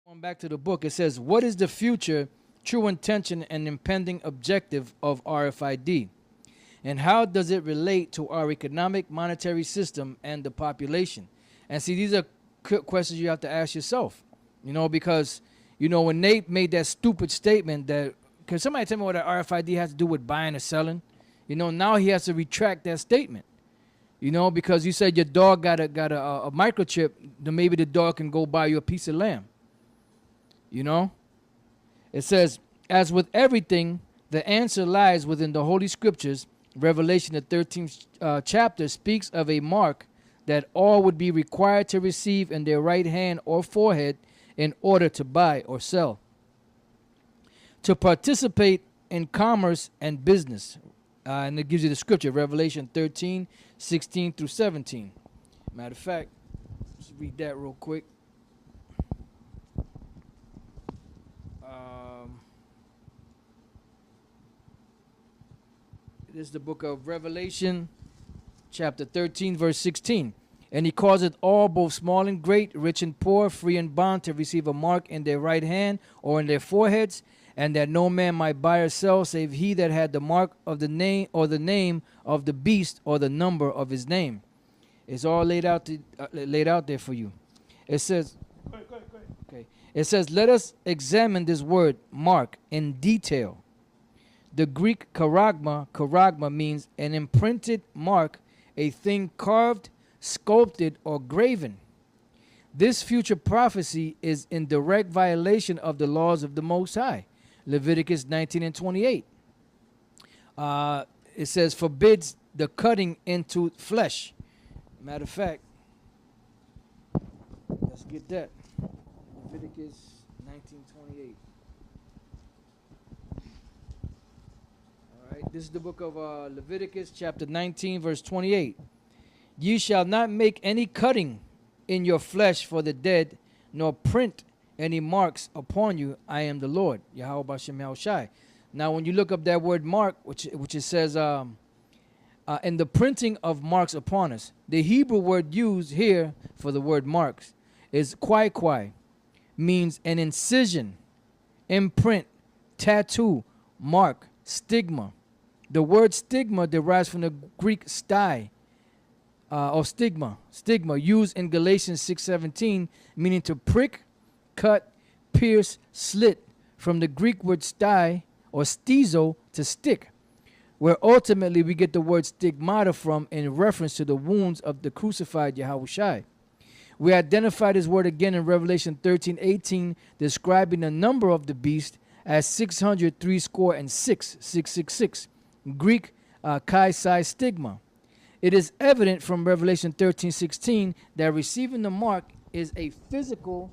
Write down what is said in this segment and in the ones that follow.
Going back to the book, it says, what is the future, true intention, and impending objective of RFID? And how does it relate to our economic monetary system and the population? And see, these are questions you have to ask yourself, because, when Nate made that stupid statement that, can somebody tell me what that RFID has to do with buying or selling? Now he has to retract that statement, because you said your dog got a microchip, then maybe the dog can go buy you a piece of lamb. It says, as with everything, the answer lies within the Holy Scriptures. Revelation, the 13th chapter, speaks of a mark that all would be required to receive in their right hand or forehead in order to buy or sell, to participate in commerce and business. And it gives you the scripture, Revelation 13, 16 through 17. Matter of fact, let's read that real quick. This is the book of Revelation, chapter 13, verse 16. And he causeth all, both small and great, rich and poor, free and bond, to receive a mark in their right hand or in their foreheads, and that no man might buy or sell, save he that had the mark of the name, or the name of the beast, or the number of his name. It's all laid out there for you. It says, go ahead. Okay. It says, let us examine this word mark in detail. The Greek charagma means an imprinted mark, a thing carved, sculpted, or graven. This future prophecy is in direct violation of the laws of the Most High. Leviticus 19 and 28. It says, forbids the cutting into flesh. Matter of fact, let's get that. Leviticus 19:28. This is the book of Leviticus, chapter 19, verse 28. Ye shall not make any cutting in your flesh for the dead, nor print any marks upon you. I am the Lord, Yahweh Bashem Yahushai. Now, when you look up that word mark, which it says, in the printing of marks upon us, the Hebrew word used here for the word marks is kwai, means an incision, imprint, tattoo, mark, stigma. The word stigma derives from the Greek sty, or stigma, used in Galatians 6:17, meaning to prick, cut, pierce, slit, from the Greek word sty, or stizo, to stick, where ultimately we get the word stigmata from in reference to the wounds of the crucified Yahushai. We identify this word again in Revelation 13:18, describing the number of the beast as 603 Greek kai sai stigma. It is evident from Revelation 13:16 that receiving the mark is a physical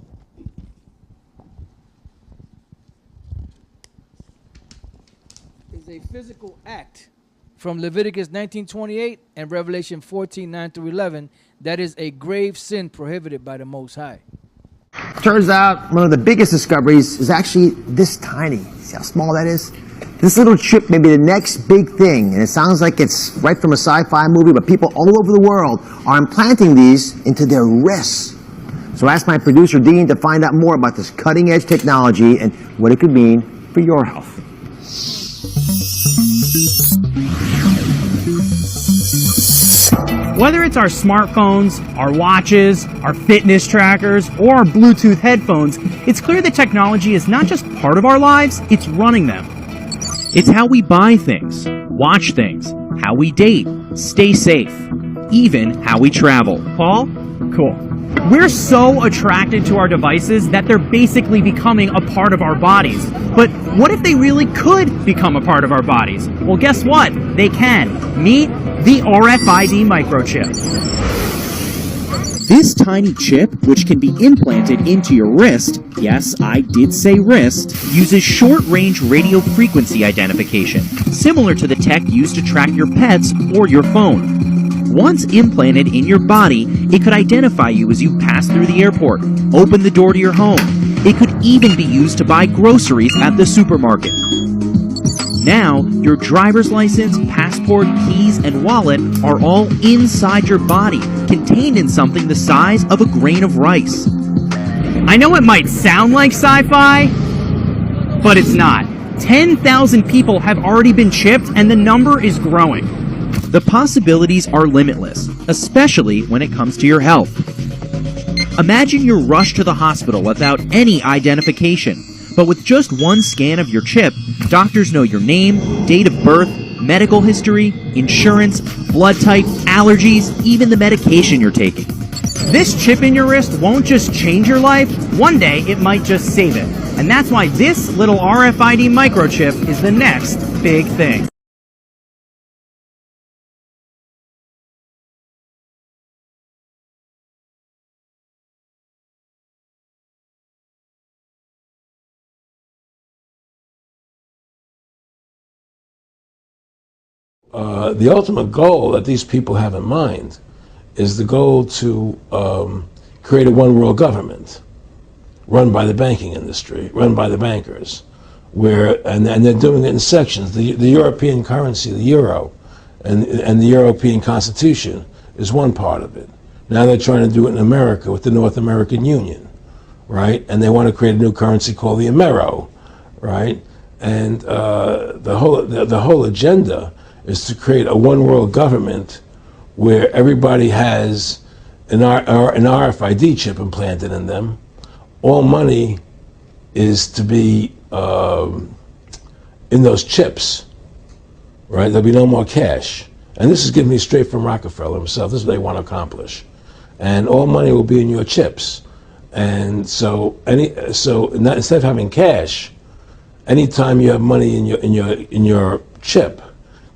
act. From Leviticus 19:28 and Revelation 14:9 through 11, that is a grave sin prohibited by the Most High. Turns out one of the biggest discoveries is actually this tiny. See how small that is? This little chip may be the next big thing, and it sounds like it's right from a sci-fi movie, but people all over the world are implanting these into their wrists. So I asked my producer, Dean, to find out more about this cutting-edge technology and what it could mean for your health. Whether it's our smartphones, our watches, our fitness trackers, or our Bluetooth headphones, it's clear that technology is not just part of our lives, it's running them. It's how we buy things, watch things, how we date, stay safe, even how we travel. Paul? Cool. We're so attracted to our devices that they're basically becoming a part of our bodies. But what if they really could become a part of our bodies? Well, guess what? They can. Meet the RFID microchip. This tiny chip, which can be implanted into your wrist, yes, I did say wrist, uses short-range radio frequency identification, similar to the tech used to track your pets or your phone. Once implanted in your body, it could identify you as you pass through the airport, open the door to your home. It could even be used to buy groceries at the supermarket. Now, your driver's license, passport, keys, and wallet are all inside your body, contained in something the size of a grain of rice. I know it might sound like sci-fi, but it's not. 10,000 people have already been chipped, and the number is growing. The possibilities are limitless, especially when it comes to your health. Imagine you're rushed to the hospital without any identification, but with just one scan of your chip, doctors know your name, date of birth, medical history, insurance, blood type, allergies, even the medication you're taking. This chip in your wrist won't just change your life, one day it might just save it. And that's why this little RFID microchip is the next big thing. The ultimate goal that these people have in mind is the goal to create a one world government run by the banking industry, run by the bankers, and they're doing it in sections. The European currency, the euro, and the European Constitution is one part of it. Now they're trying to do it in America with the North American Union, right? And they want to create a new currency called the Amero, right? And the whole agenda is to create a one world government where everybody has an RFID chip implanted in them. All money is to be in those chips, right? There'll be no more cash. And this is given me straight from Rockefeller himself. This is what they want to accomplish. And all money will be in your chips. And so instead of having cash, anytime you have money in your chip,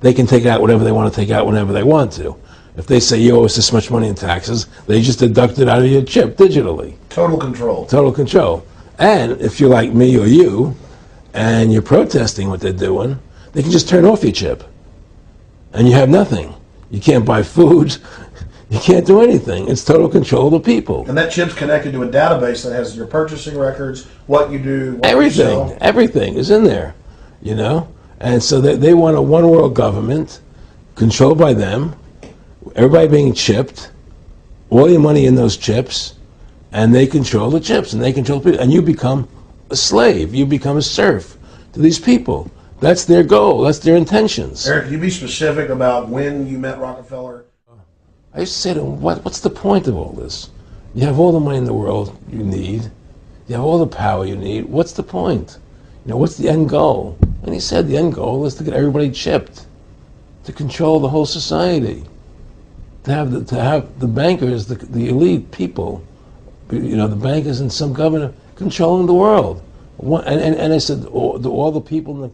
they can take out whatever they want to take out whenever they want to. If they say you owe us this much money in taxes, they just deduct it out of your chip digitally. Total control. Total control. And if you're like me or you, and you're protesting what they're doing, they can just turn off your chip. And you have nothing. You can't buy food. You can't do anything. It's total control of the people. And that chip's connected to a database that has your purchasing records, what you do, what everything, you sell. Everything is in there, you know? And so they want a one world government controlled by them, everybody being chipped, all your money in those chips, and they control the chips, and they control people. And you become a slave. You become a serf to these people. That's their goal. That's their intentions. Eric, can you be specific about when you met Rockefeller? I used to say to him, what's the point of all this? You have all the money in the world you need. You have all the power you need. What's the point? You know, what's the end goal? And he said the end goal is to get everybody chipped, to control the whole society, to have the bankers, the elite people, you know, the bankers and some governor controlling the world. And I said all the people in the